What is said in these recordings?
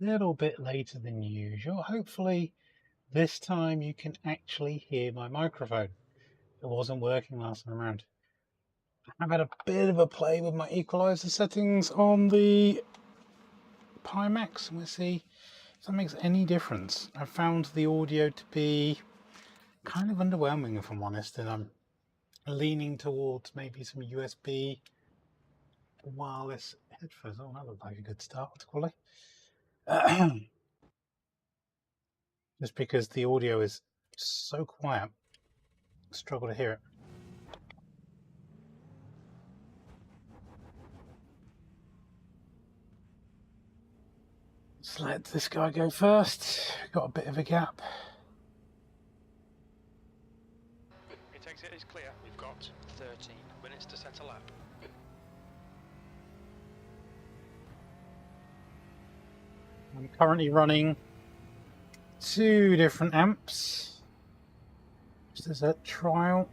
little bit later than usual. Hopefully this time you can actually hear my microphone. It wasn't working last time around. I've had a bit of a play with my equalizer settings on the Pimax, and we'll see if that makes any difference. I found the audio to be kind of underwhelming, if I'm honest, and I'm leaning towards maybe some USB wireless headphones. Oh, that looked like a good start. What's quality? Just because the audio is so quiet, I struggle to hear it. Let's let this guy go first. Got a bit of a gap. He takes it as clear. We've got 13 minutes to set a lap. I'm currently running 2 different amps. Just as a trial.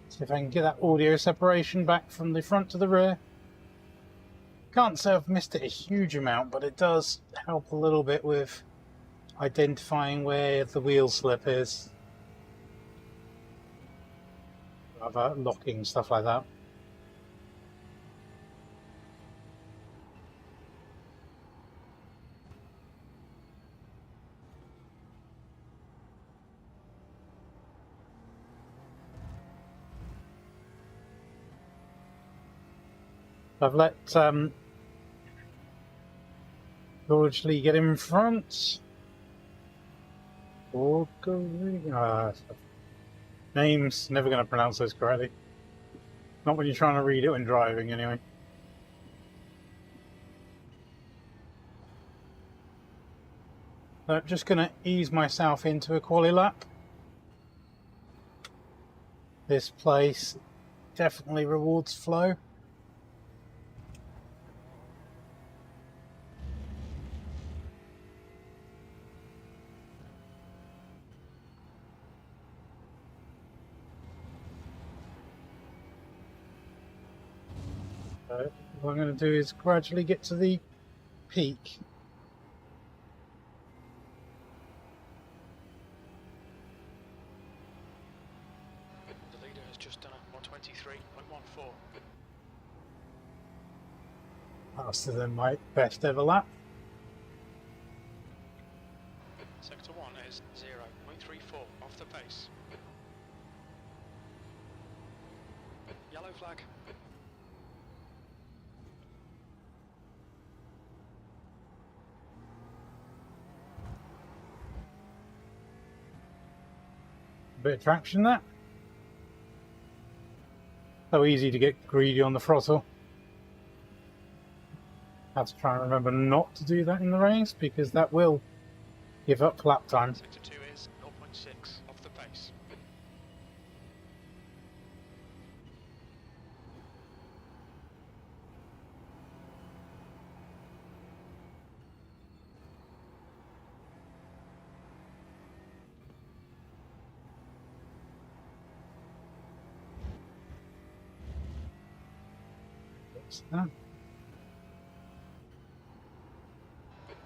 See if I can get that audio separation back from the front to the rear. Can't say I've missed it a huge amount, but it does help a little bit with identifying where the wheel slip is. Other locking, stuff like that. I've let George Lee get in front. Names, never going to pronounce those correctly. Not when you're trying to read it when driving, anyway. I'm just going to ease myself into a quali lap. This place definitely rewards flow. So what I'm going to do is gradually get to the peak. The leader has just done a 123.14. Faster than my best ever lap. Sector 1 is 0.34 off the pace. Yellow flag. Bit of traction there. So easy to get greedy on the throttle. Have to try and remember not to do that in the race because that will give up lap time. Sector 2 is 0.6 off the pace. That.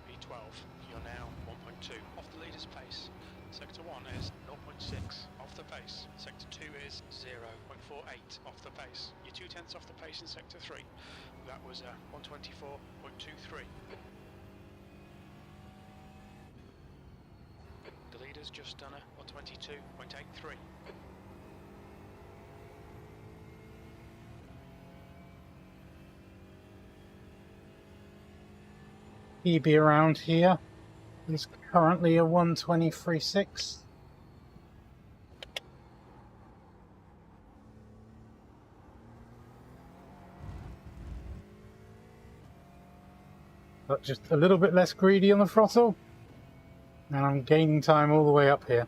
V12, you're now 1.2 off the leader's pace. Sector 1 is 0.6 off the pace. Sector 2 is 0.48 off the pace. You're 0.2 off the pace in Sector 3. That was 124.23. The leader's just done a 122.83. PB around here is currently a 123.6. But just a little bit less greedy on the throttle, and I'm gaining time all the way up here.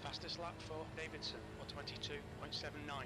Fastest lap for Davidson, 122.79.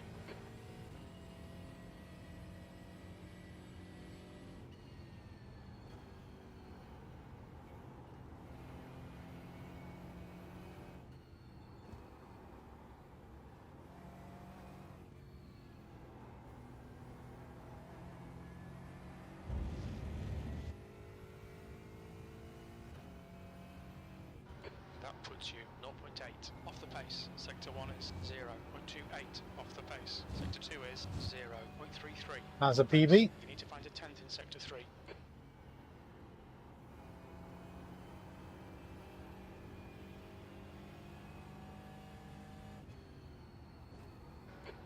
puts you 0.8 off the pace. Sector 1 is 0.28 off the pace. Sector 2 is 0.33. That's a PB. You need to find a 10th in Sector 3.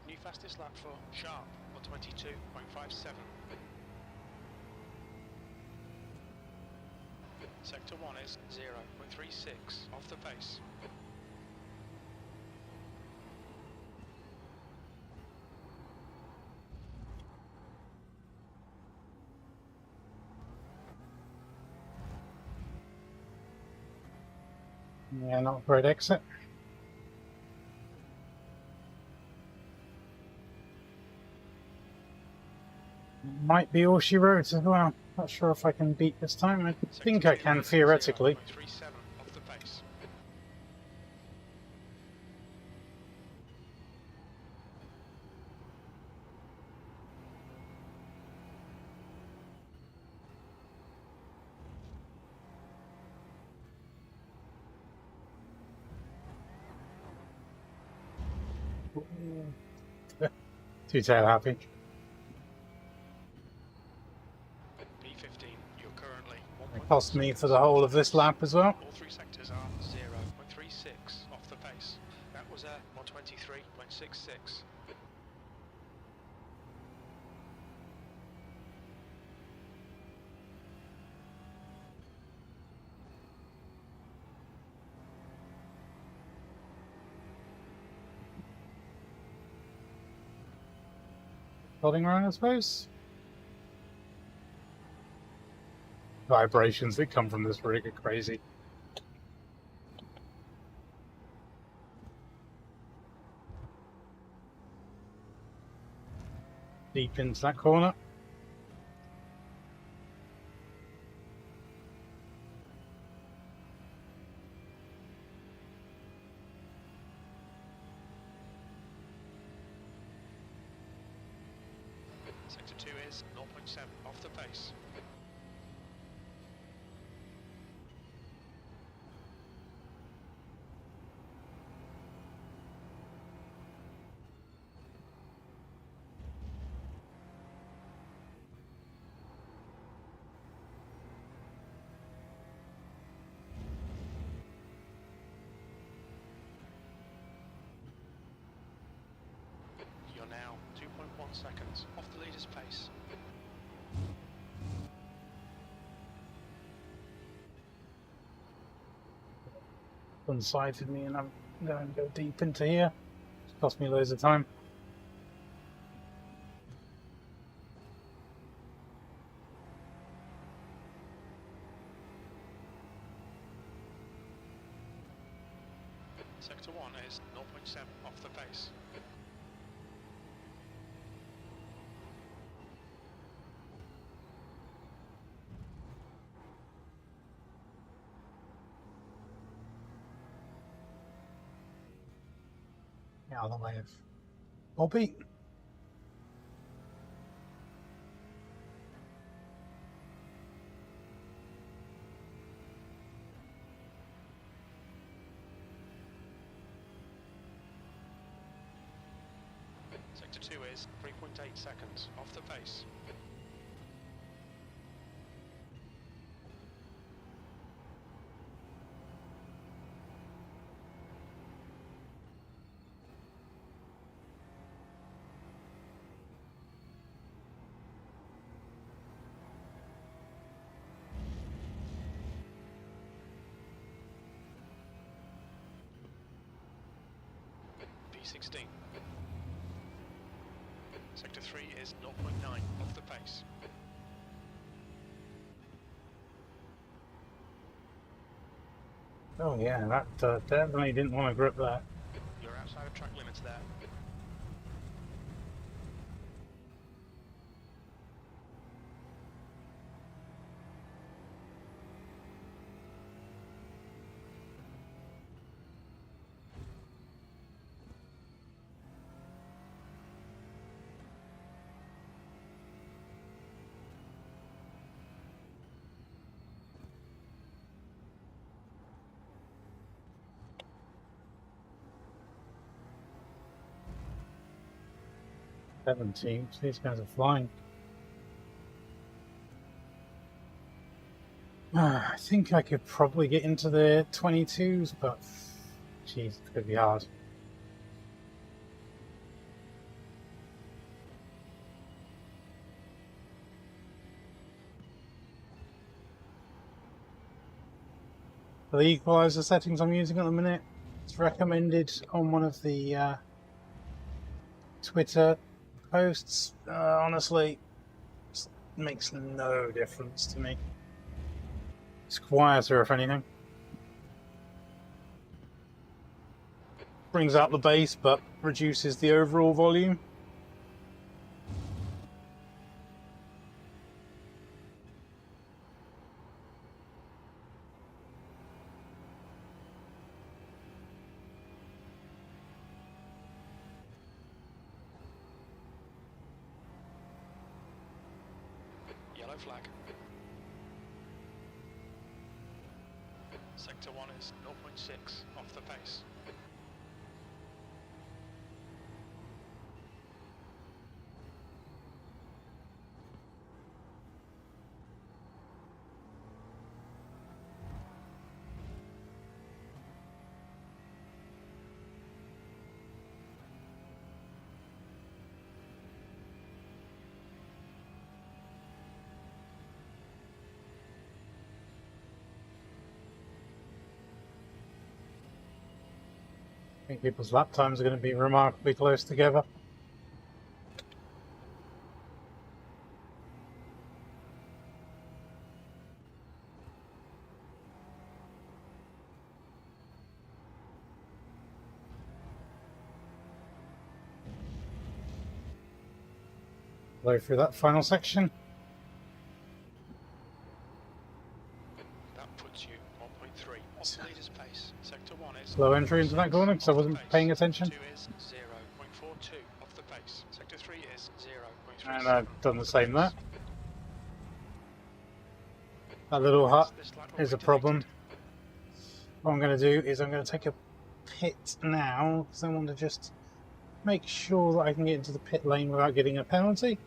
New fastest lap for Sharp, 122.57. Sector 1 is 0.36 off the pace. Yeah, not a great exit. Might be all she wrote as well. Not sure if I can beat this time. I think I can theoretically. 0.37 off the pace. Two-tail happy. P15, you're currently It cost me for the whole of this lap as well. All three sectors are 0.36 off the pace. That was a 123.66. Holding around, I suppose. Vibrations that come from this rig are crazy. Deep into that corner. Sector 2 is 0.7 off the pace. You're now 2.1 seconds off the leader's pace. One-sided me and I'm going to go deep into here. It's cost me loads of time. Sector 1 is 0.7 off the pace. Out of the way of Bobby. Sector 2 is 3.8 seconds off the pace. P16. Sector 3 is 0.9 off the pace. Oh yeah, that definitely didn't want to grip that. You're outside of track limits there. 17. These guys are flying. I think I could probably get into the 22s, but geez, it's going to be hard. For the equalizer settings I'm using at the minute, it's recommended on one of the Twitter posts. Honestly, it makes no difference to me. It's quieter, if anything. Brings out the bass, but reduces the overall volume. Yellow flag. Sector 1 is 0.6 off the pace. I think people's lap times are going to be remarkably close together. Go through that final section. That puts you 1.3 off the leader's pace. Sector 1 is Slow entry into that corner because I wasn't paying attention. Sector 2 is 0.42 off the pace. Sector 3 is 0.37. And I've done the same there. That little hut is a problem. What I'm going to do is I'm going to take a pit now because I want to just make sure that I can get into the pit lane without getting a penalty.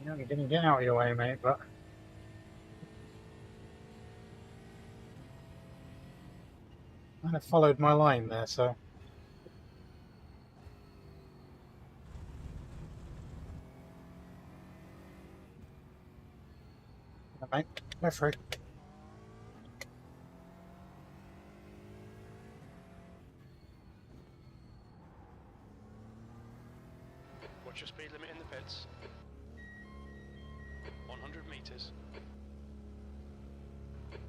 You know, you're going to get out of your way, mate, but I kind of followed my line there, so. Yeah, mate, go through. What's your speed limit in the pits? 100 meters.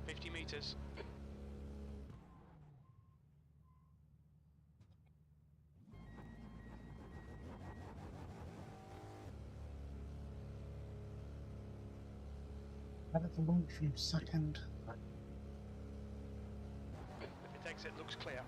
50 meters. How did the launch from second? The pit exit looks clear.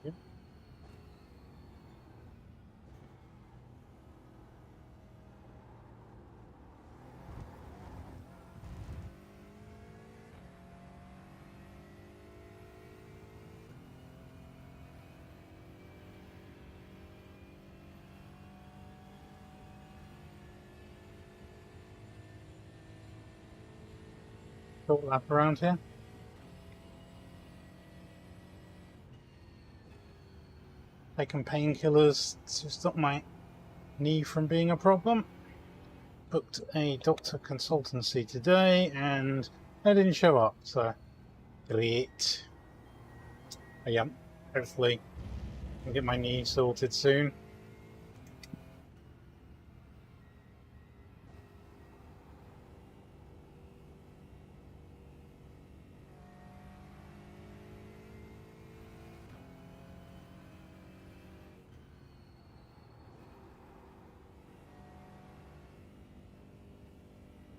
Yep. Short lap around here. taken painkillers to stop my knee from being a problem. Booked a doctor consultancy today and they didn't show up, so delete. But yeah, hopefully I'll get my knee sorted soon.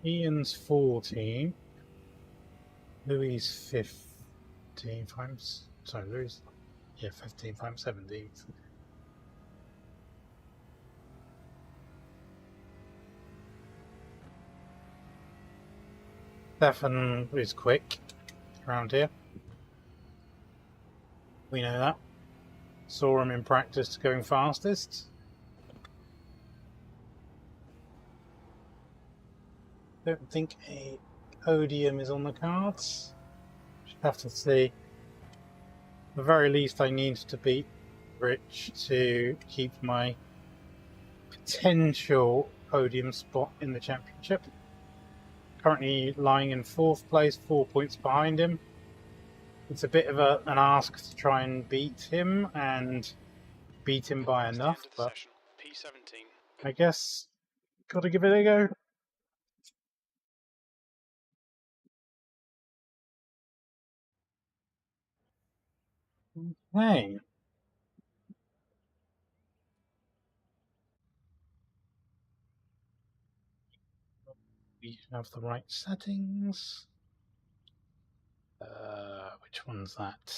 Ian's 14. Louis 15. Sorry, Louis. Yeah, 15. I'm 17th. Stefan is quick around here. We know that. Saw him in practice going fastest. Don't think a podium is on the cards. Just have to see. At the very least, I need to beat Rich to keep my potential podium spot in the championship. Currently lying in 4th place, 4 points behind him. It's a bit of an ask to try and beat him and beat him by enough, but P17. I guess got to give it a go. Okay. We have the right settings. Which one's that?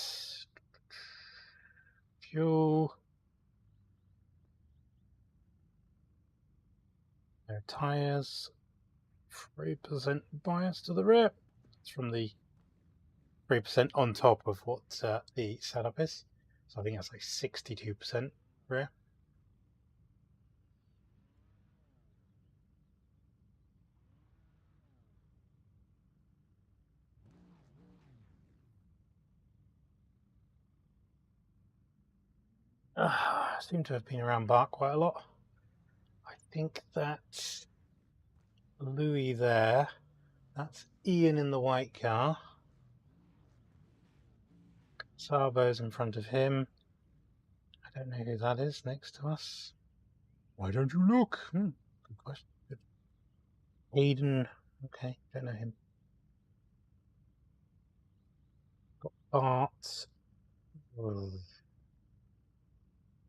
Fuel. No tires. 3% bias to the rear. It's from the 3% on top of what the setup is. So I think that's like 62% rear. Seem to have been around Bart quite a lot. I think that's Louis there. That's Ian in the white car. Sarbo's in front of him. I don't know who that is next to us. Why don't you look? Good question. Good. Hayden. Okay, don't know him. Got Bart.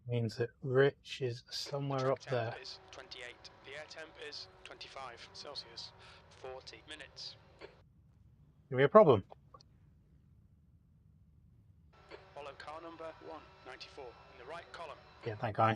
Means that Rich is somewhere up there. Temp is 28. The air temp is 25 Celsius. 40 minutes. Give me a problem. Follow car number 194 in the right column. Yeah, that guy.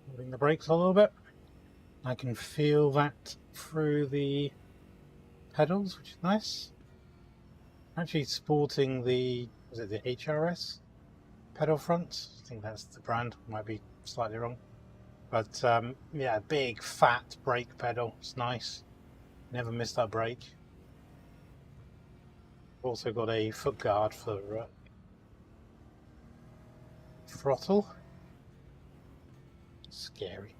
Holding the brakes a little bit. I can feel that through the pedals, which is nice. Actually sporting the, was it the HRS pedal front? I think that's the brand, might be slightly wrong. But yeah, big fat brake pedal, it's nice. Never miss that brake. Also got a foot guard for throttle. Scary.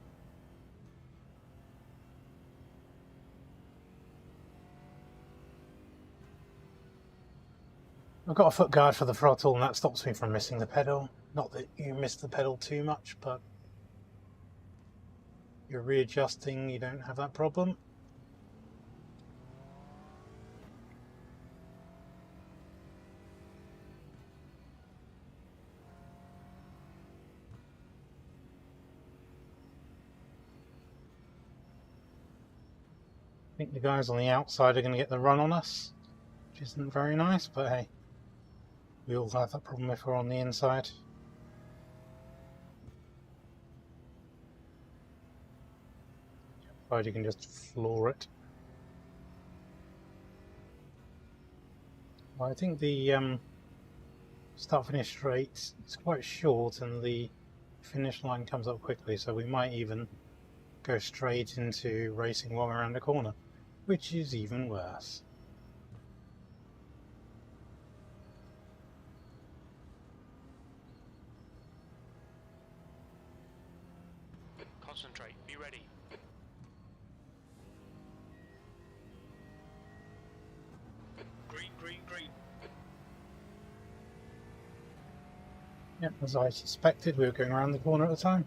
I've got a foot guard for the throttle and that stops me from missing the pedal. Not that you miss the pedal too much, but you're readjusting, you don't have that problem. I think the guys on the outside are going to get the run on us. which isn't very nice, but hey, we all have that problem if we're on the inside. Provided you can just floor it. Well, I think the start-finish straight is quite short and the finish line comes up quickly, so we might even go straight into racing while we're around the corner, which is even worse. Concentrate, be ready. Green, green, green. Yep, as I suspected, we were going around the corner at the time.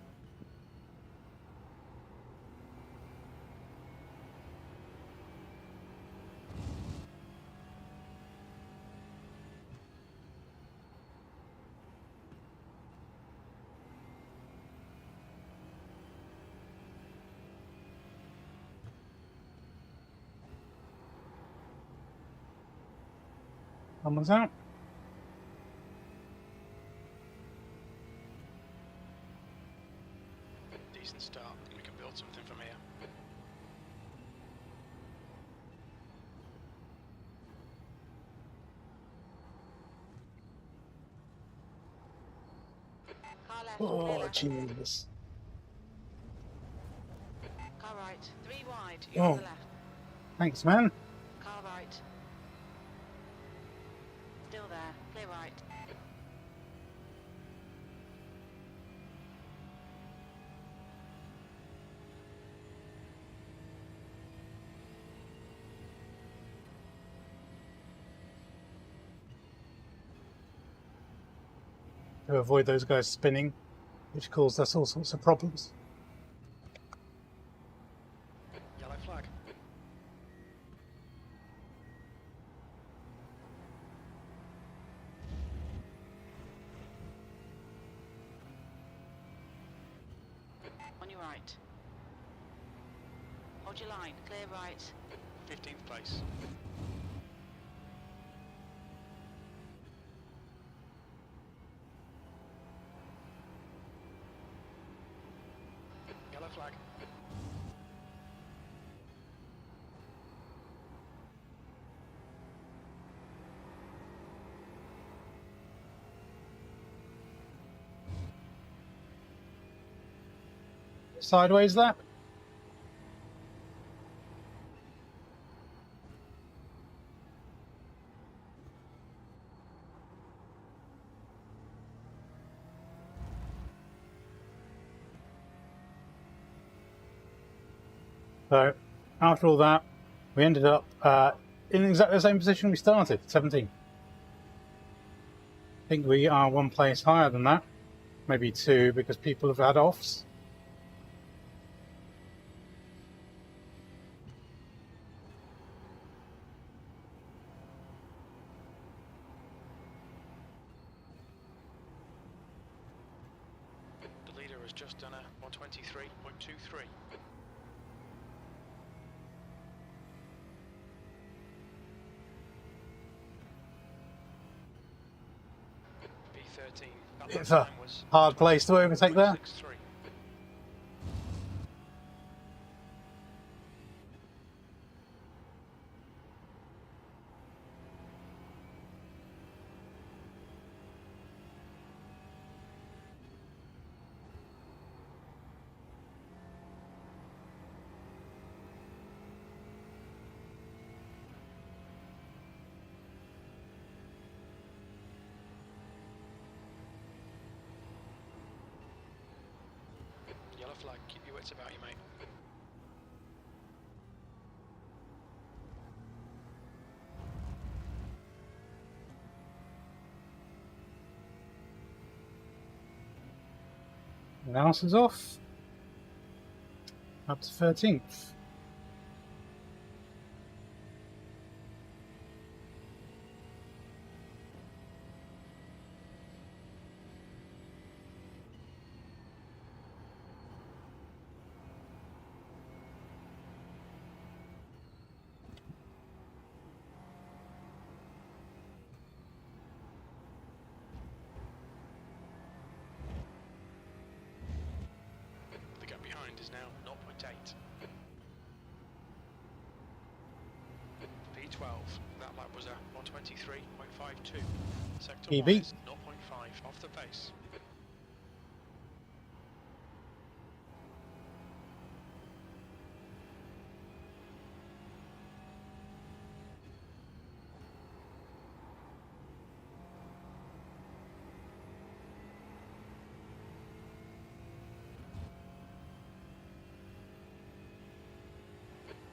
Someone's out. Decent start. We can build something from here. Car left, Oh, clear left. jeez. Car right, 3 wide, you're on the left. Thanks, man. Car right. Still there, clear right. To avoid those guys spinning, which caused us all sorts of problems. Yellow flag. On your right. Hold your line, clear right. 15th place. Yellow flag. Sideways lap. So, after all that, we ended up in exactly the same position we started, 17. I think we are 1 place higher than that, maybe 2 because people have had offs. The leader has just done a 123.23. B13. It's a hard place to overtake there. 63. Yellow flag, keep your wits about you, mate. Mouse is off. Up to 13th. P12, that lap was a 123.52. Sector PB. 1 is 0.5 off the pace.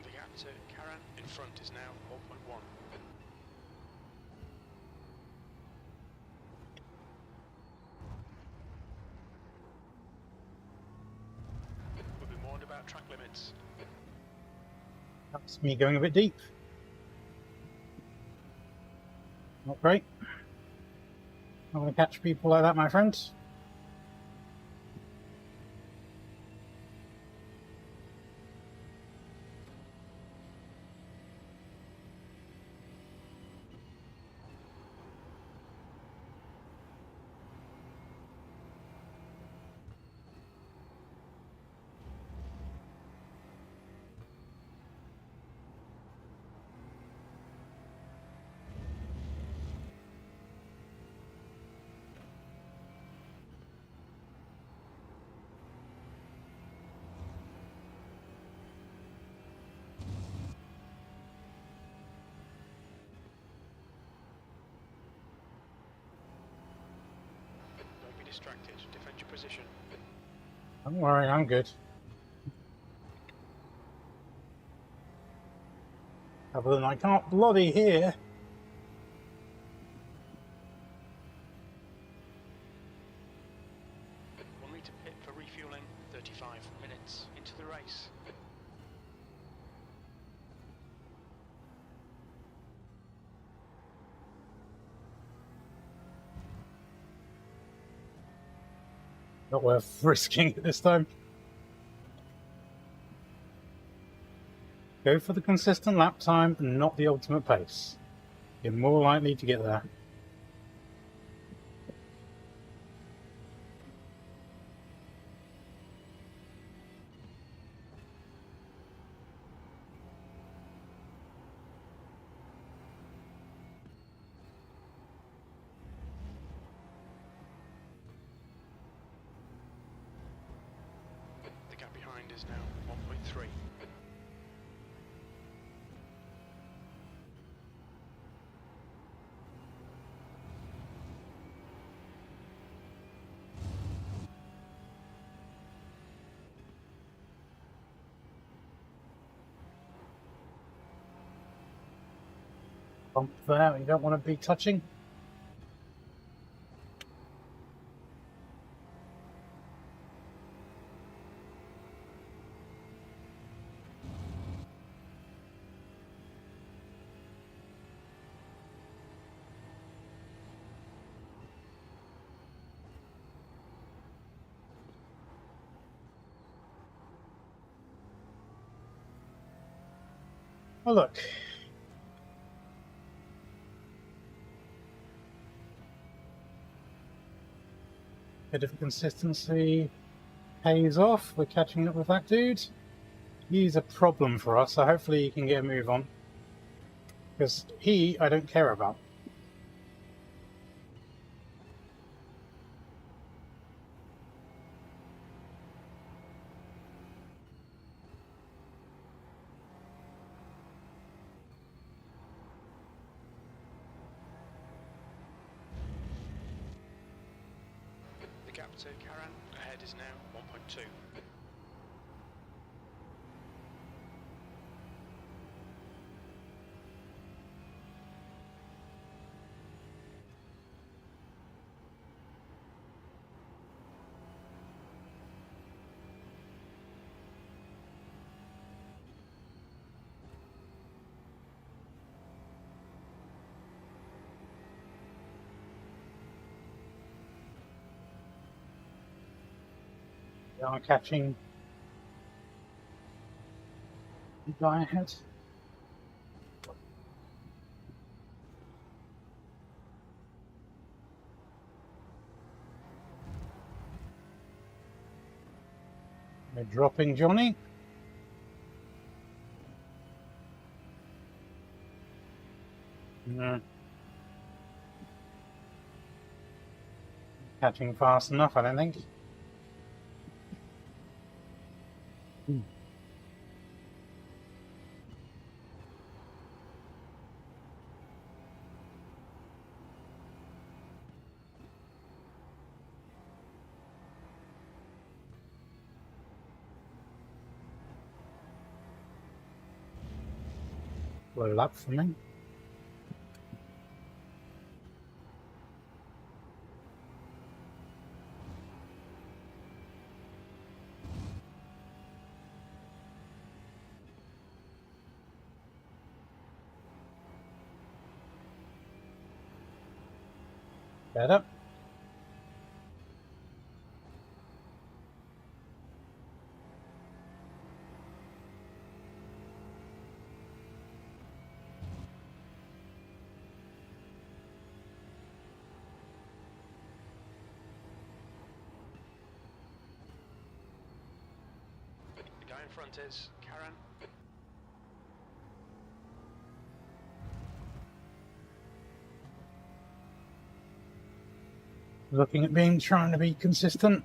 The gap to Karan in front is now 1.1. We'll be warned about track limits. That's me going a bit deep. Not great. I'm going to catch people like that, my friends. Don't be distracted. Defend your position. Don't worry, I'm good. Other than I can't bloody hear. We'll need to pit for refueling. 35 minutes into the race. Not worth risking it this time. Go for the consistent lap time and not the ultimate pace. You're more likely to get there. The gap behind is now 1.3. Bump there, you don't want to be touching. Oh look. Bit of consistency pays off. We're catching up with that dude. He's a problem for us, so hopefully he can get a move on. Because I don't care about. The gap to Karan ahead is now 1.2. They are catching the guy ahead. We're dropping Johnny. Catching fast enough, I don't think. Load up for me. Better. The guy in front is Karen. Looking at trying to be consistent.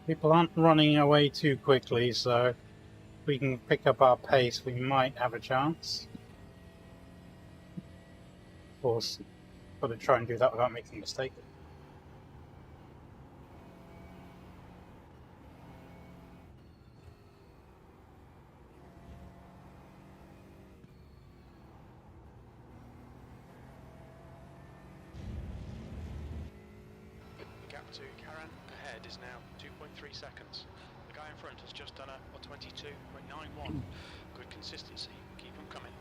People aren't running away too quickly, so if we can pick up our pace, we might have a chance. Of course, got to try and do that without making a mistake. The gap to Karen ahead is now 2.3 seconds. The guy in front has just done a 22.91. Good consistency. Keep them coming.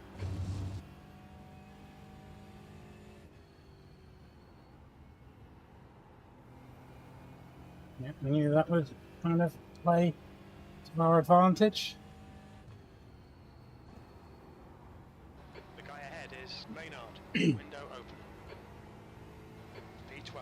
Yeah, I knew that would kind of play to our advantage. The guy ahead is Maynard. Window open. P12.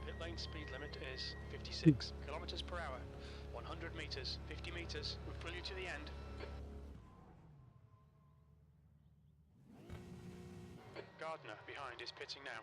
Pit lane speed limit is 56 kilometers per hour. 100 meters, 50 meters. We'll pull you to the end. Gardner behind is pitting now.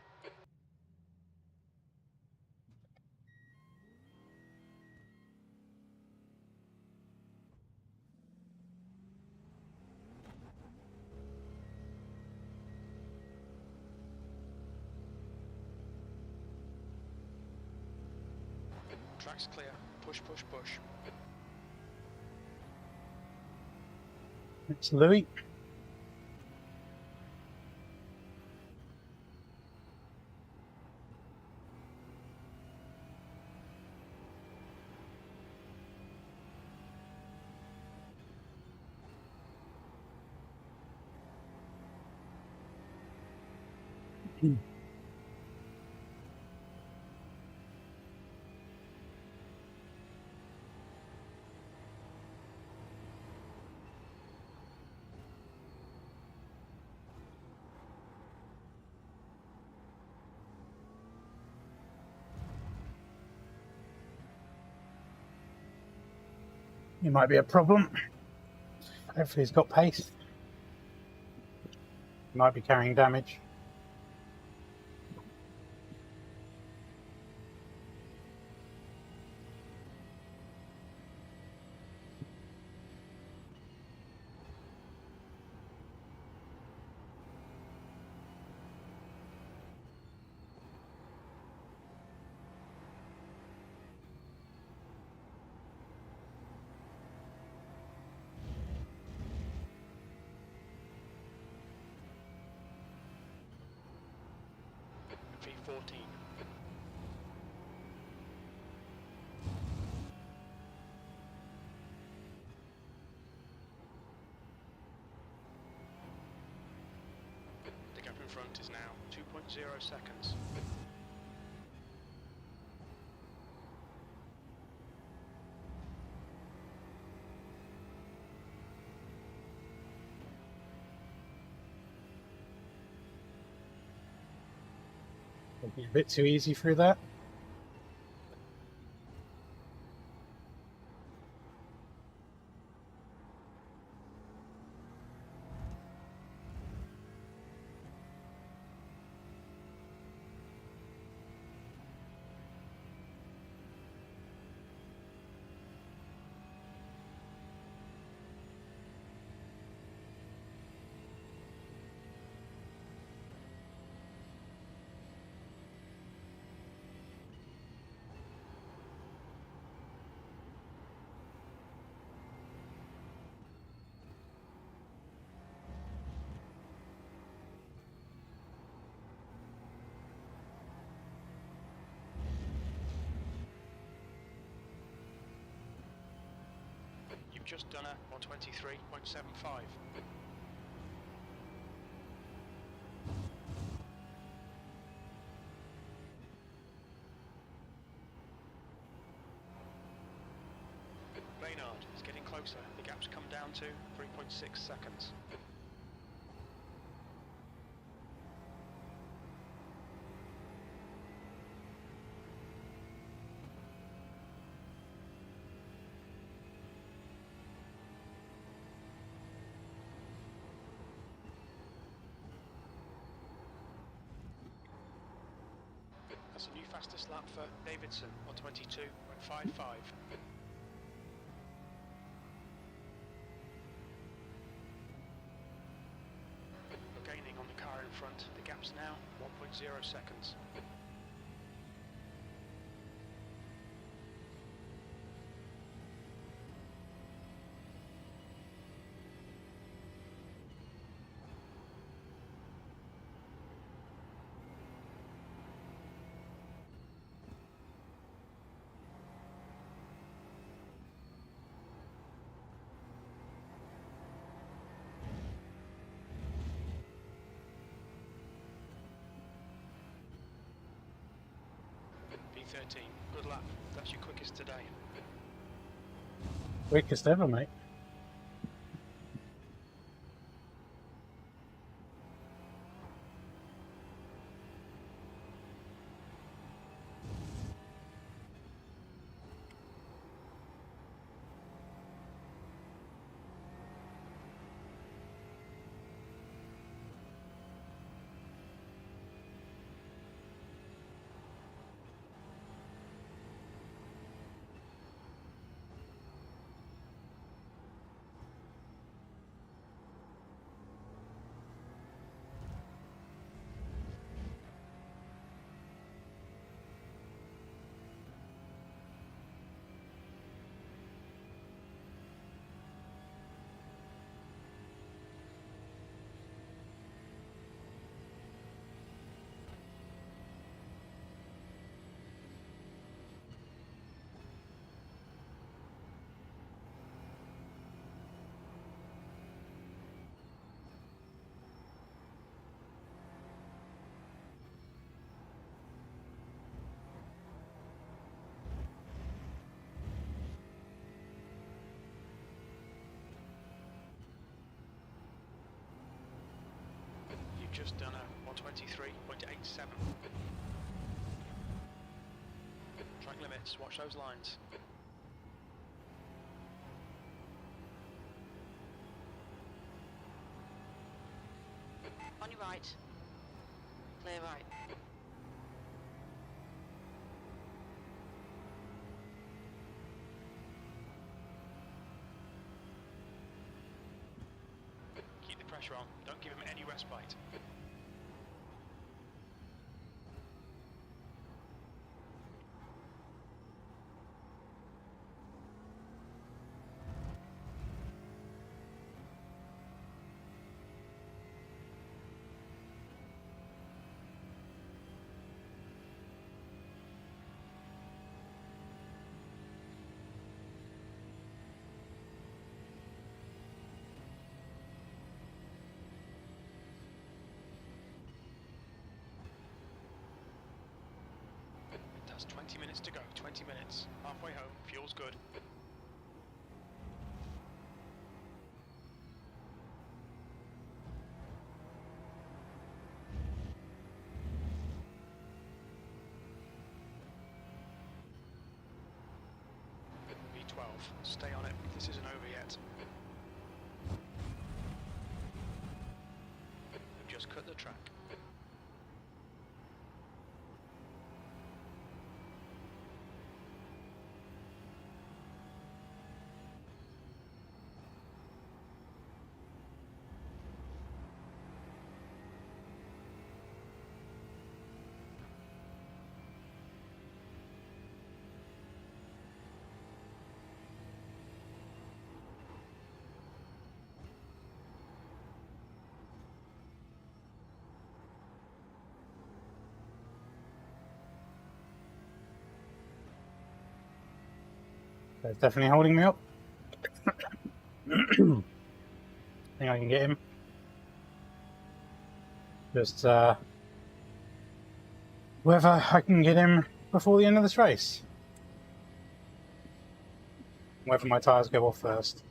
Track's clear. Push, push, push. It's Louis. It might be a problem. Hopefully he's got pace. He might be carrying damage. 14. The gap in front is now 2.0 seconds. Maybe a bit too easy through that. You've just done a 123.75. Baynard is getting closer. The gap's come down to 3.6 seconds. That's a new fastest lap for Davidson, 122.55. We're gaining on the car in front. The gap's now 1.0 seconds. P13, good lap. That's your quickest today. Quickest ever, mate. You've just done a 123.87. Track limits, watch those lines. On your right. Clear right. Keep the pressure on, don't give him any respite. That's 20 minutes to go. 20 minutes. Halfway home. Fuel's good. V12. Stay on it. This isn't over yet. We've just cut the track. It's definitely holding me up. Think I can get him. Just whether I can get him before the end of this race. Whether my tyres go off first.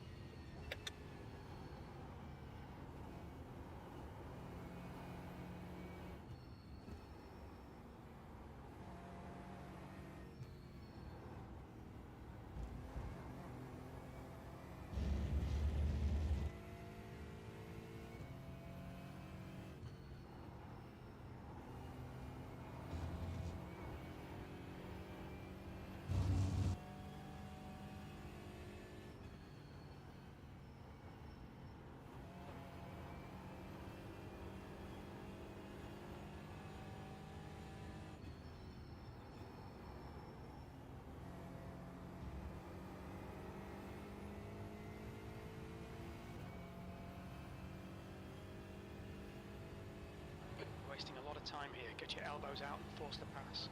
Wasting a lot of time here. Get your elbows out and force the pass.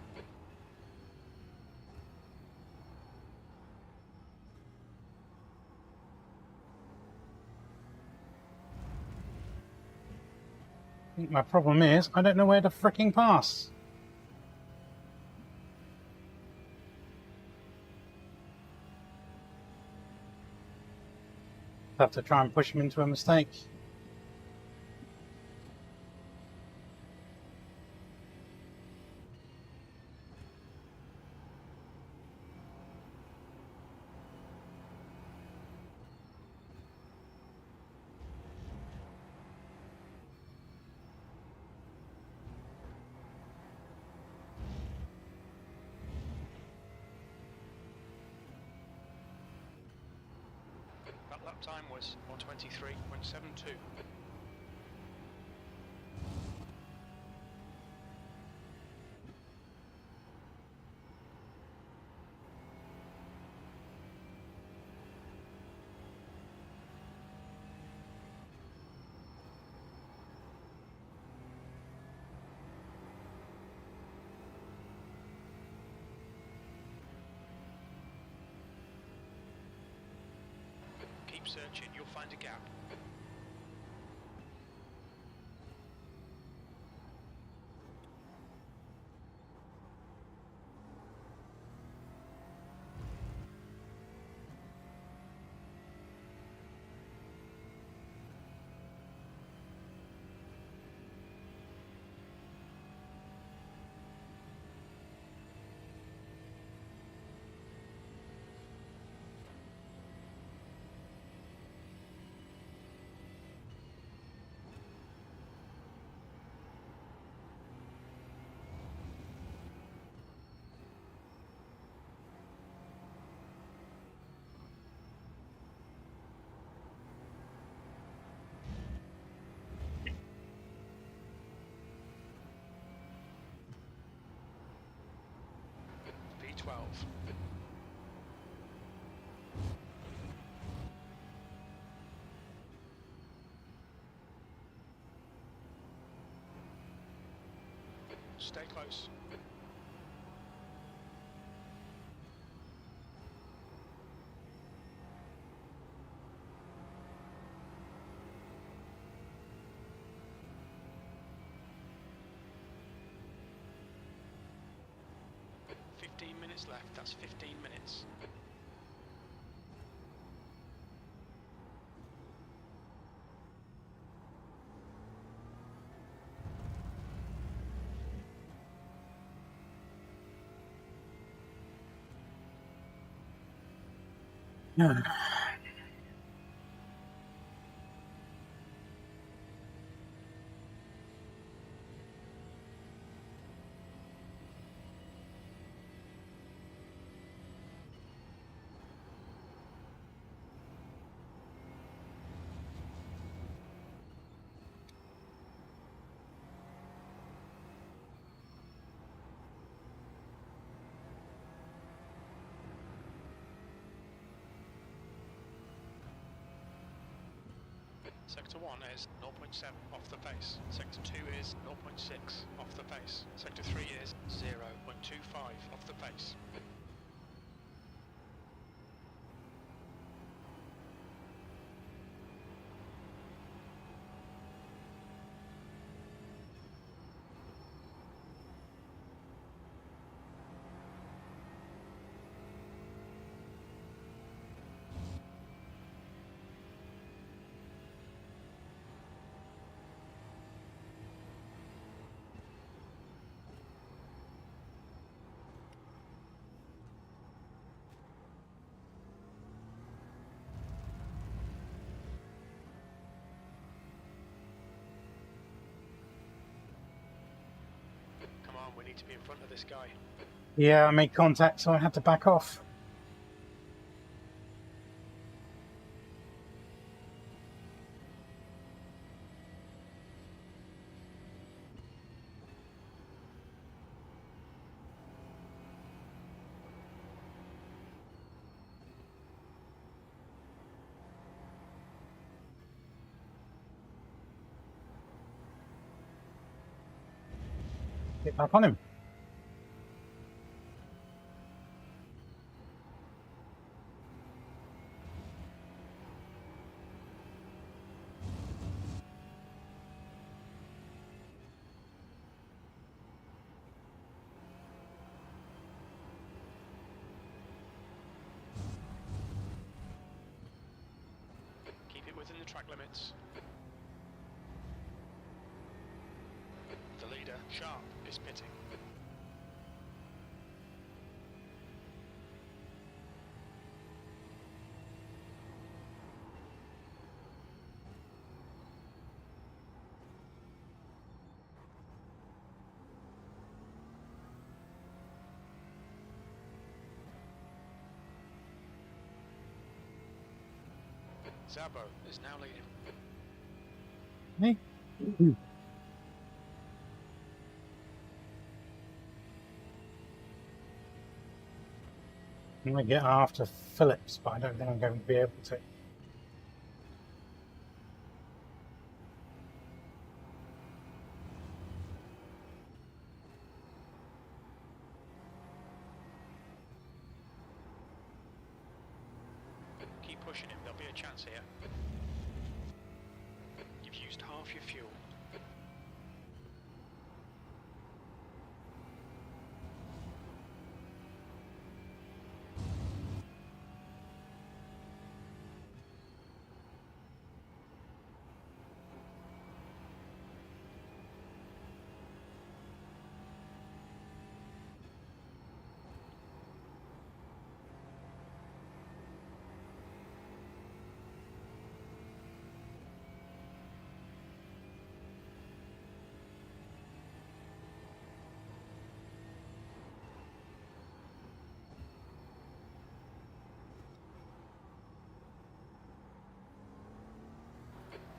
I think my problem is I don't know where to fricking pass. Have to try and push him into a mistake. That lap time was 1:23.72. Keep searching, you'll find a gap. V12. Stay close. minutes left. That's 15 minutes. Yeah. Sector 1 is 0.7 off the pace. Sector 2 is 0.6 off the pace. Sector 3 is 0.25 off the pace. Come on, we need to be in front of this guy. Yeah, I made contact, so I had to back off. Get back on him. Keep it within the track limits. The leader, Sharp, is pitting. Zabo is now leading. Me? I'm going to get after Phillips, but I don't think I'm going to be able to. Keep pushing him, there'll be a chance here. You've used half your fuel.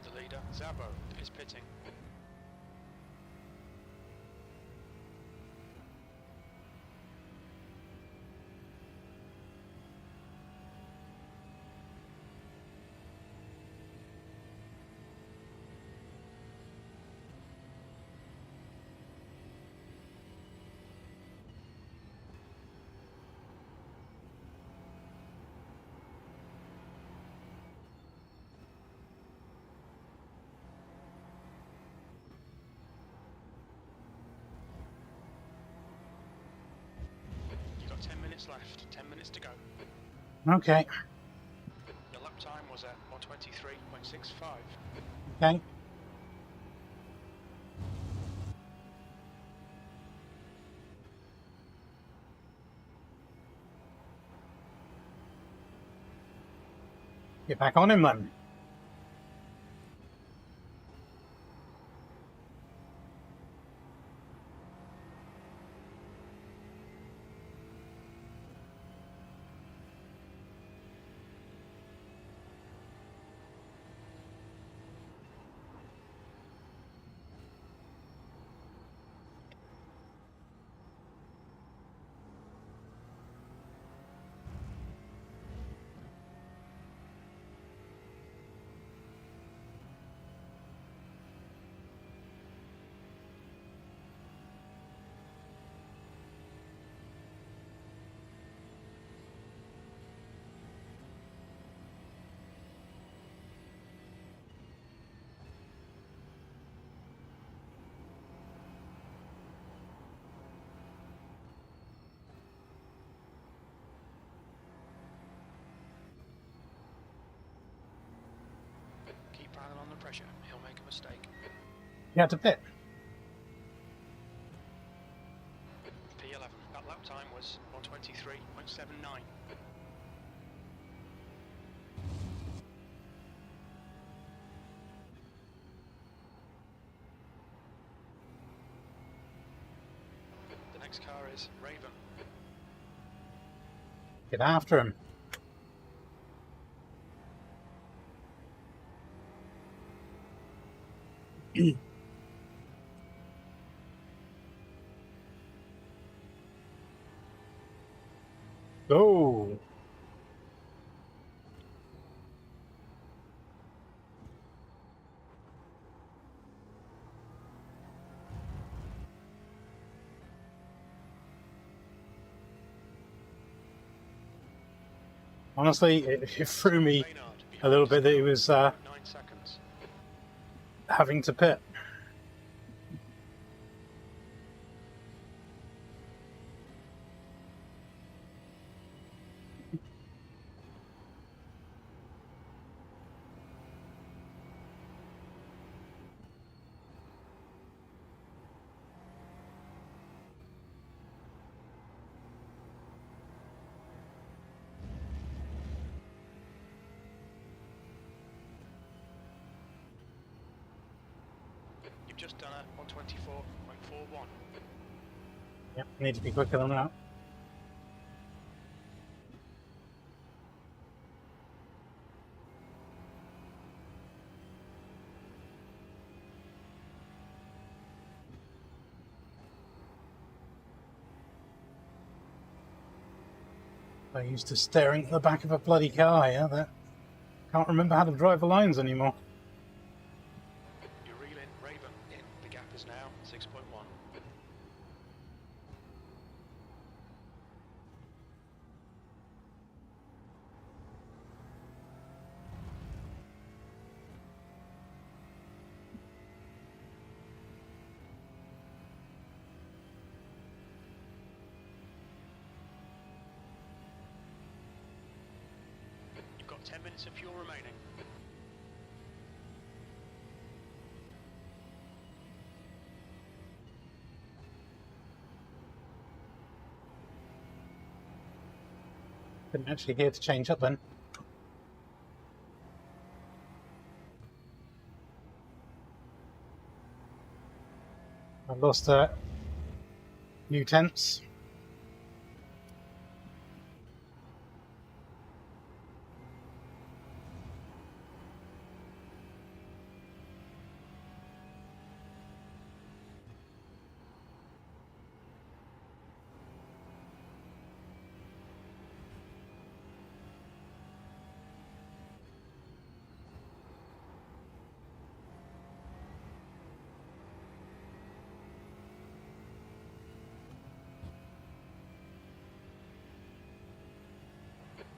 The leader, Zabo, is pitting. minutes left, 10 minutes to go. Okay. Your lap time was at 1:23.65. Okay. Get back on him then. Keep piling on the pressure, he'll make a mistake. You had to pit. P11, that lap time was 1:23.79. The next car is Raven. Get after him. Go. Honestly, it threw me Maynard, a little bit that he was 9 seconds. having to pit. You've just done a 1:24.41. Yep, need to be quicker than that. I'm used to staring at the back of a bloody car, yeah? That can't remember how to drive the lines anymore. You're reeling Raven in. The gap is now 6.1. You've got 10 minutes of fuel remaining. Didn't actually hear to change up then. I've lost a few tenths.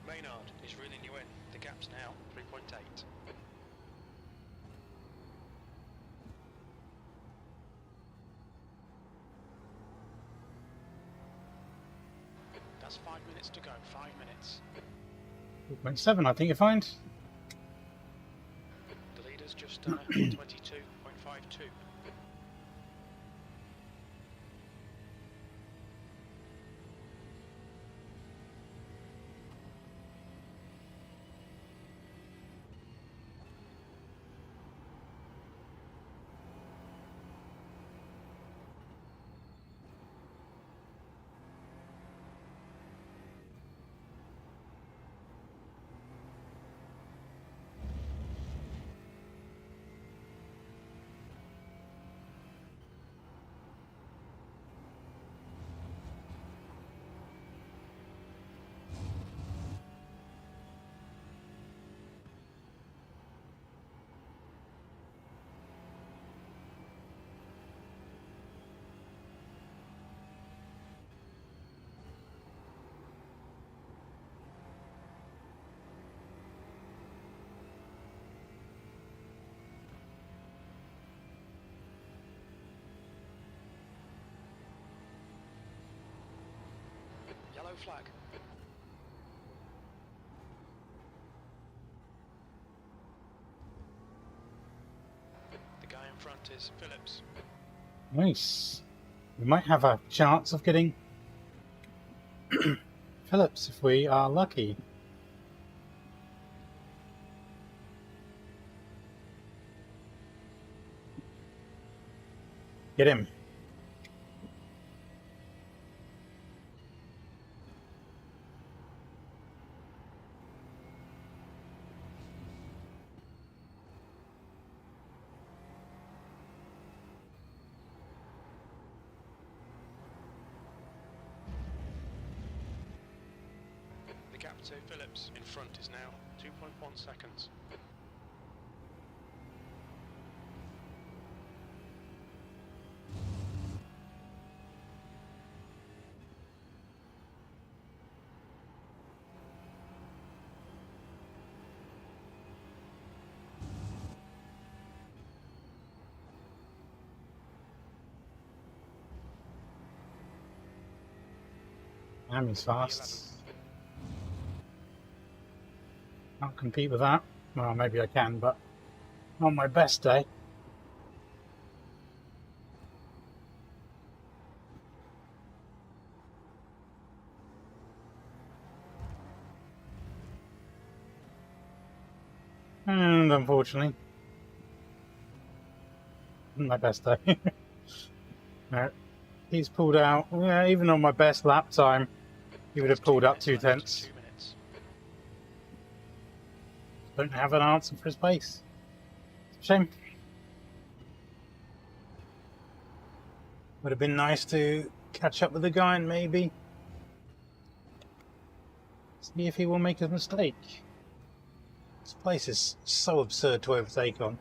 Maynard is reeling you in. The gap's now 3.8. That's there's 5 minutes to go. 5 minutes. 2.7, I think you find. The leader's just done a 22.52. Yellow flag. The guy in front is Phillips. Nice. We might have a chance of getting Phillips if we are lucky. Get him. The gap to Phillips in front is now 2.1 seconds. Damn, he's fast. Can't compete with that. Well, maybe I can, but not my best day. And unfortunately, not my best day. No, he's pulled out. Yeah, even on my best lap time, he would have pulled up 2 tenths. 2 minutes. Don't have an answer for his pace. Shame. Would have been nice to catch up with the guy and maybe see if he will make a mistake. This place is so absurd to overtake on.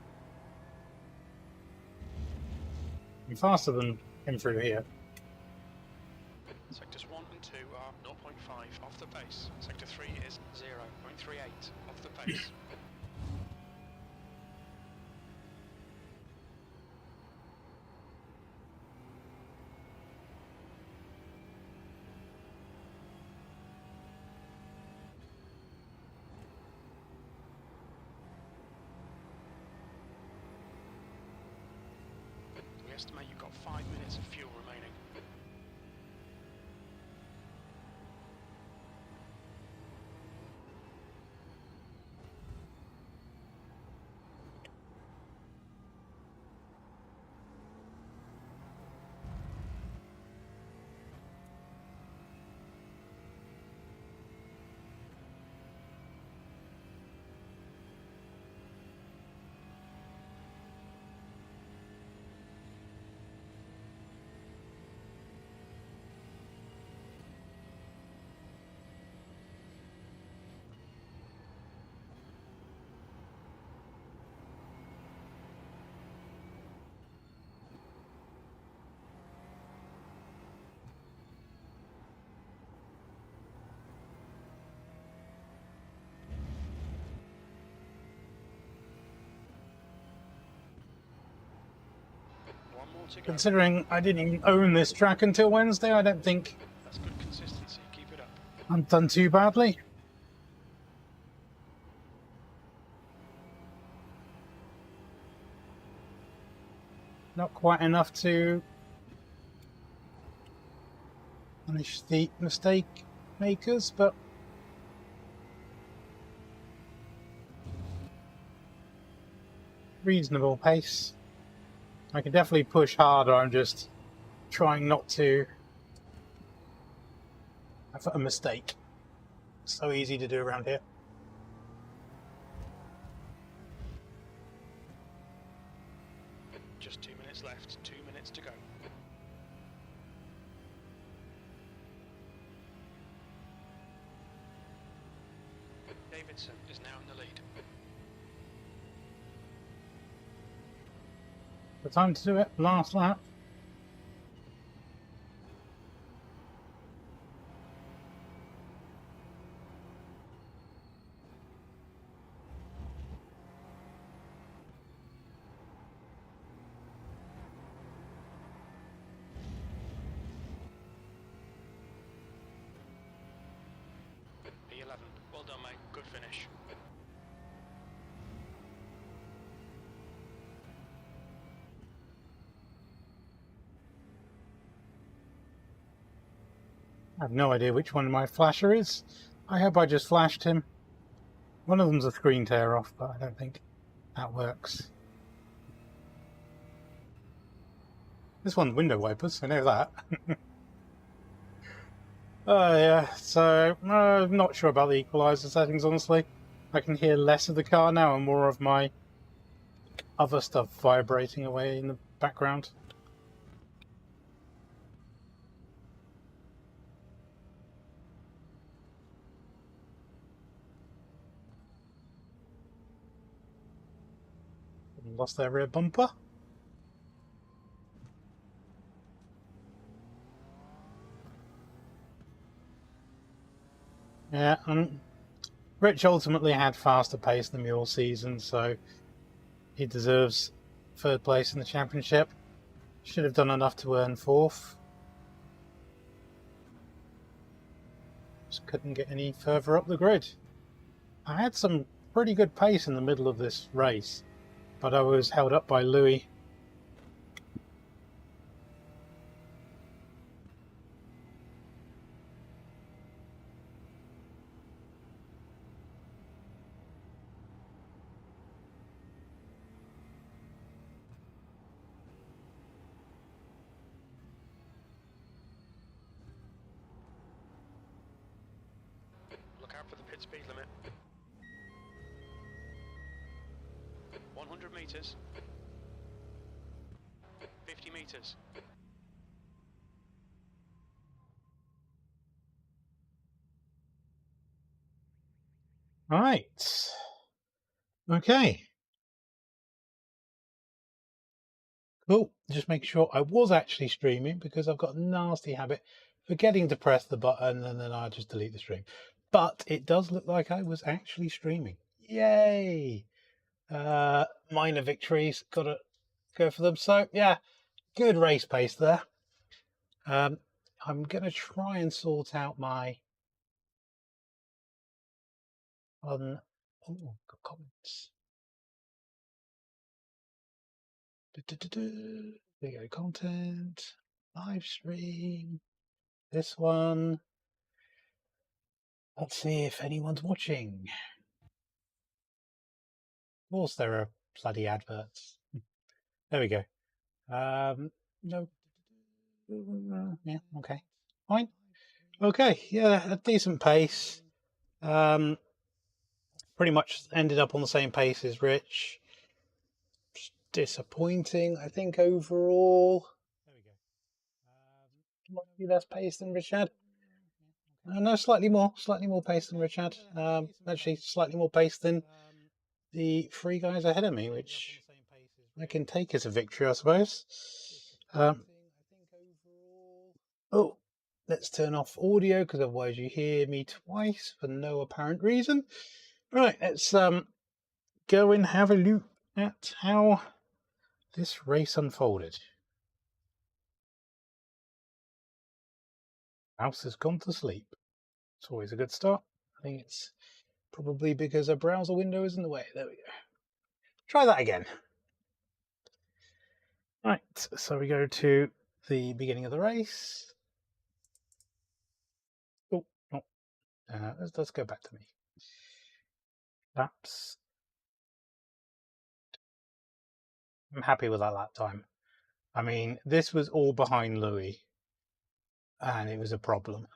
I'm faster than him through here. Sectors 1 and 2 are 0.5 off the pace. Sector 3 is 0.38 off the pace. We estimate you've got 5 minutes of fuel remaining. One more to go. Considering I didn't even own this track until Wednesday, I don't think That's good consistency. Keep it up. haven't done too badly. Not quite enough to punish the mistake makers, but reasonable pace. I can definitely push harder. I'm just trying not to have a mistake. So easy to do around here. Just 2 minutes left, 2 minutes to go. Davidson is now in the lead. The time to do it, last lap. P11. Well done, mate. Good finish. I have no idea which one my flasher is. I hope I just flashed him. One of them's a screen tear off, but I don't think that works. This one's window wipers, I know that. Oh yeah, so I'm not sure about the equalizer settings, honestly. I can hear less of the car now and more of my other stuff vibrating away in the background. Lost their rear bumper. Yeah, and Rich ultimately had faster pace than me all season, so he deserves third place in the championship. Should have done enough to earn fourth. Just couldn't get any further up the grid. I had some pretty good pace in the middle of this race, but I was held up by Louis. Look out for the pit speed limit. 100 metres. 50 metres. All right. Okay. Cool. Just make sure I was actually streaming because I've got a nasty habit forgetting to press the button and then I just delete the stream. But it does look like I was actually streaming. Yay! Minor victories. Got to go for them. So, yeah, good race pace there. I'm going to try and sort out my... Oh, got comments. Video content, live stream, this one. Let's see if anyone's watching. Of course there are bloody adverts. There we go. No. Yeah, okay. Fine. Okay, yeah, a decent pace. Pretty much ended up on the same pace as Rich. Disappointing, I think, overall. There we go. Slightly less pace than Rich had. No, slightly more pace than Rich had. Actually, slightly more pace than the three guys ahead of me, which I can take as a victory, I suppose. Oh, let's turn off audio because otherwise you hear me twice for no apparent reason. Right, let's go and have a look at how this race unfolded. House has gone to sleep. It's always a good start. I think it's probably because a browser window is in the way. There we go. Try that again. Right, so we go to the beginning of the race. Oh, no. Let's go back to me. Laps. I'm happy with that lap time. I mean, this was all behind Louis, and it was a problem.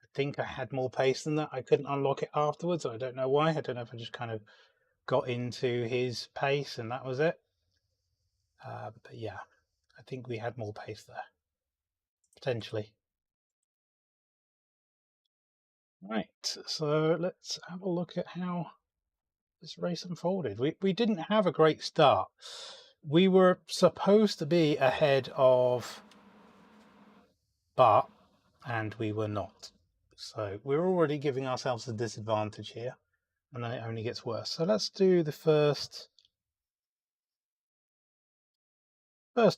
I think I had more pace than that. I couldn't unlock it afterwards. I don't know why. I don't know if I just kind of got into his pace and that was it. But yeah, I think we had more pace there, potentially. Right, so let's have a look at how this race unfolded. We didn't have a great start. We were supposed to be ahead of Bart, and we were not. So we're already giving ourselves a disadvantage here, and then it only gets worse. So let's do the first, I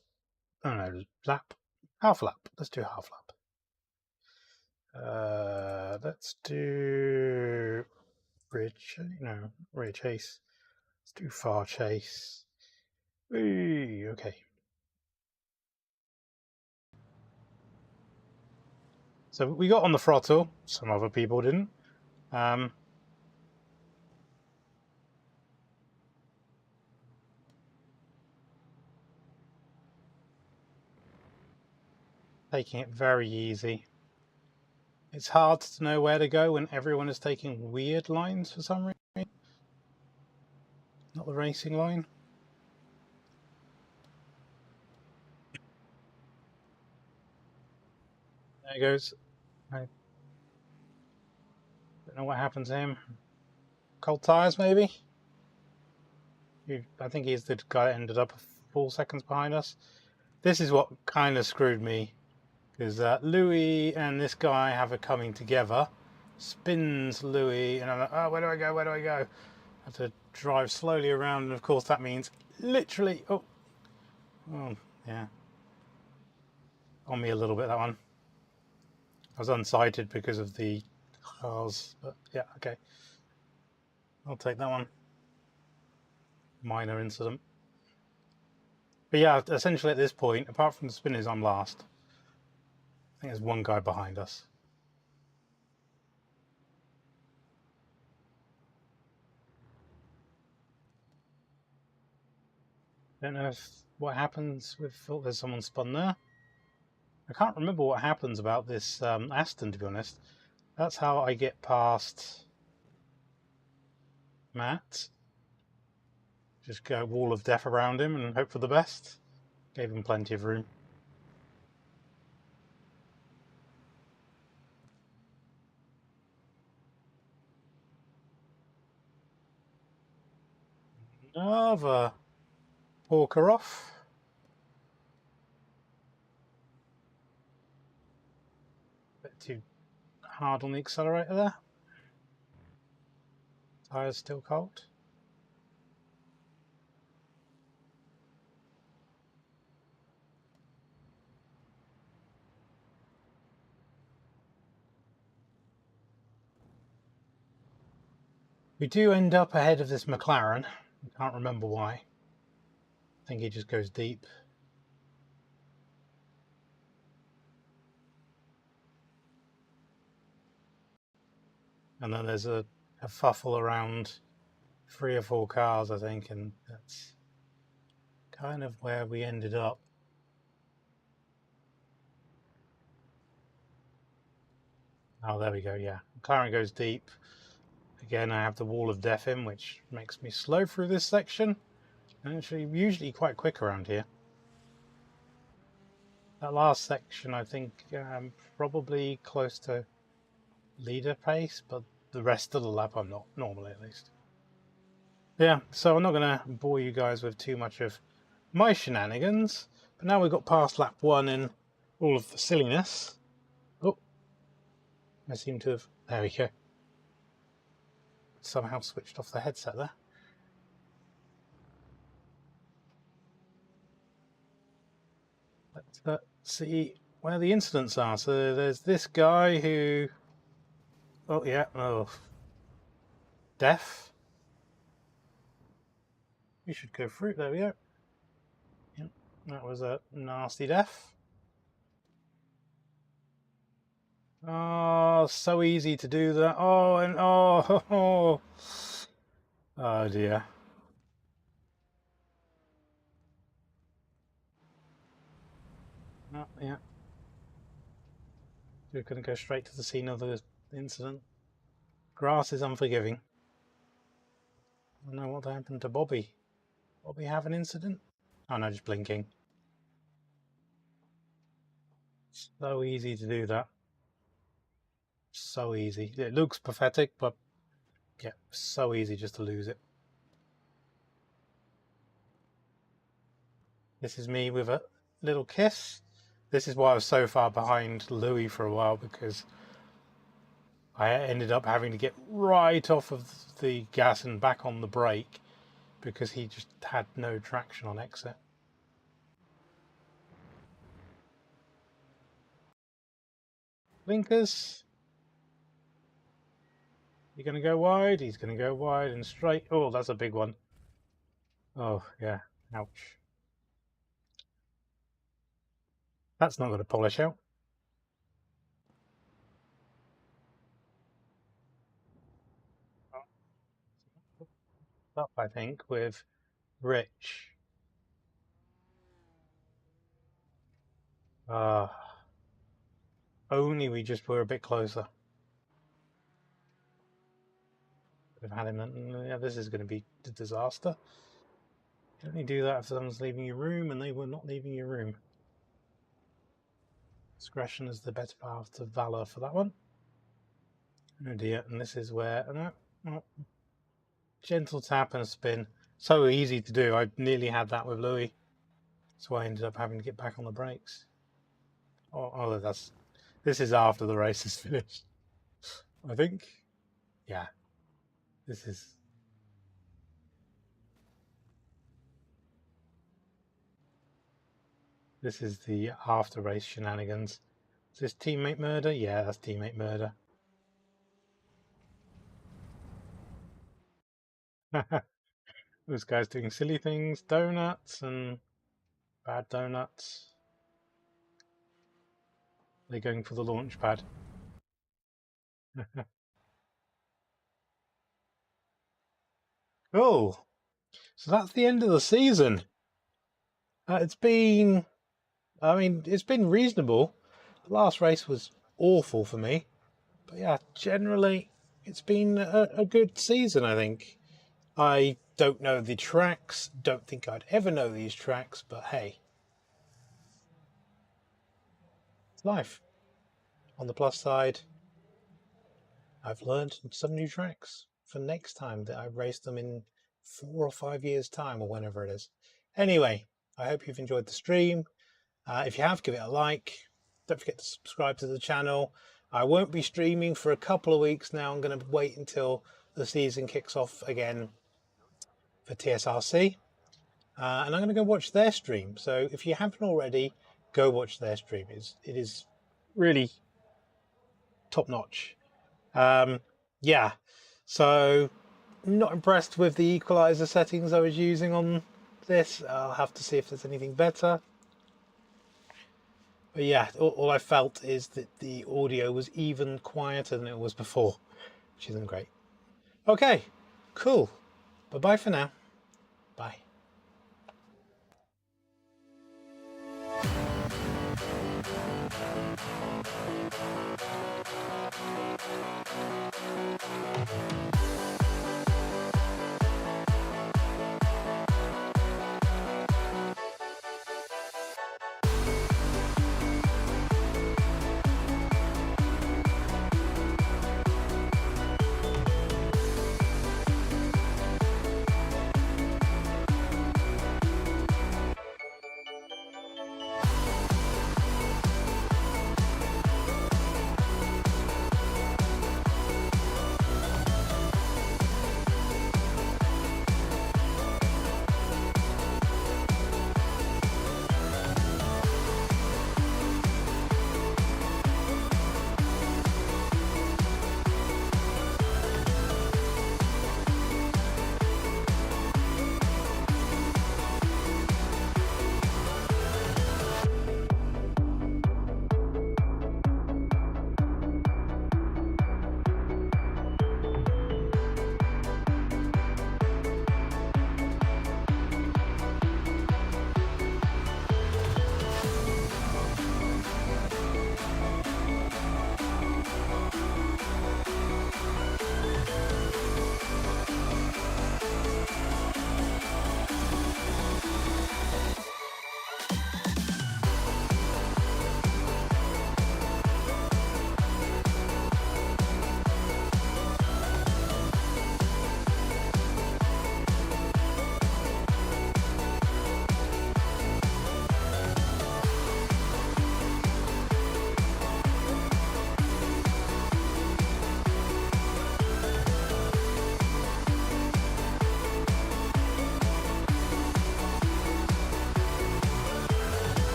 don't know, lap, half lap. Let's do half lap. Let's do rear chase. Let's do far chase. Whee, okay. So we got on the throttle. Some other people didn't. Taking it very easy. It's hard to know where to go when everyone is taking weird lines for some reason. Not the racing line. There he goes. I don't know what happened to him. Cold tyres, maybe? I think he's the guy that ended up 4 seconds behind us. This is what kind of screwed me. Because Louis and this guy have a coming together. Spins Louis, and I'm like, oh, where do I go? Where do I go? I have to drive slowly around, and of course that means literally, oh yeah, on me a little bit, that one. I was unsighted because of the cars, but yeah, okay. I'll take that one. Minor incident. But yeah, essentially at this point, apart from the spinners, I'm last. I think there's one guy behind us. Don't know what happens with, oh, there's someone spun there. I can't remember what happens about this Aston, to be honest. That's how I get past Matt. Just go wall of death around him and hope for the best. Gave him plenty of room. Another porker off. Bit too hard on the accelerator there. Tyres still cold. We do end up ahead of this McLaren. I can't remember why. I think he just goes deep. And then there's a fuffle around 3 or 4 cars, I think, and that's kind of where we ended up. Oh, there we go, yeah. McLaren goes deep. Again, I have the wall of death in, which makes me slow through this section. And actually, usually quite quick around here. That last section, I think, probably close to leader pace, but the rest of the lap I'm not, normally at least. Yeah, so I'm not going to bore you guys with too much of my shenanigans, but now we've got past lap 1 and all of the silliness. Oh, I seem to have, there we go. Somehow switched off the headset there. Let's see where the incidents are. So there's this guy who Oh, yeah. Oh. Death. We should go through. There we go. Yep. That was a nasty death. Oh, so easy to do that. Oh, and oh, oh, oh dear. Oh, yeah. We're going to go straight to the scene of the incident. Grass is unforgiving. I don't know what happened to Bobby. Bobby have an incident? Oh no, just blinking. So easy to do that. So easy. It looks pathetic, but yeah, so easy just to lose it. This is me with a little kiss. This is why I was so far behind Louis for a while, because I ended up having to get right off of the gas and back on the brake because he just had no traction on exit. Blinkers. You're going to go wide? He's going to go wide and straight. Oh, that's a big one. Oh, yeah. Ouch. That's not going to polish out. Up, I think, with Rich. Only we just were a bit closer. Could have had him. Yeah, this is going to be a disaster. You only do that if someone's leaving your room, and they were not leaving your room. Discretion is the better path of valor for that one. Oh dear, and this is where... Oh, gentle tap and spin. So easy to do. I nearly had that with Louis. So I ended up having to get back on the brakes. Oh, this is after the race is finished, I think. Yeah, this is the after race shenanigans. Is this teammate murder? Yeah, that's teammate murder. This guy's doing silly things, donuts and bad donuts. They're going for the launch pad. Oh, so that's the end of the season. It's been reasonable. The last race was awful for me. But yeah, generally, it's been a good season, I think. I don't know the tracks, don't think I'd ever know these tracks, but hey, it's life. On the plus side, I've learned some new tracks for next time that I race them in 4 or 5 years' time or whenever it is. Anyway, I hope you've enjoyed the stream. If you have, give it a like. Don't forget to subscribe to the channel. I won't be streaming for a couple of weeks now. I'm going to wait until the season kicks off again for TSRC. And I'm going to go watch their stream. So if you haven't already, go watch their stream. It is really top notch. Yeah, so not impressed with the equalizer settings I was using on this. I'll have to see if there's anything better. But yeah, all I felt is that the audio was even quieter than it was before, which isn't great. Okay, cool. Bye-bye for now. Bye.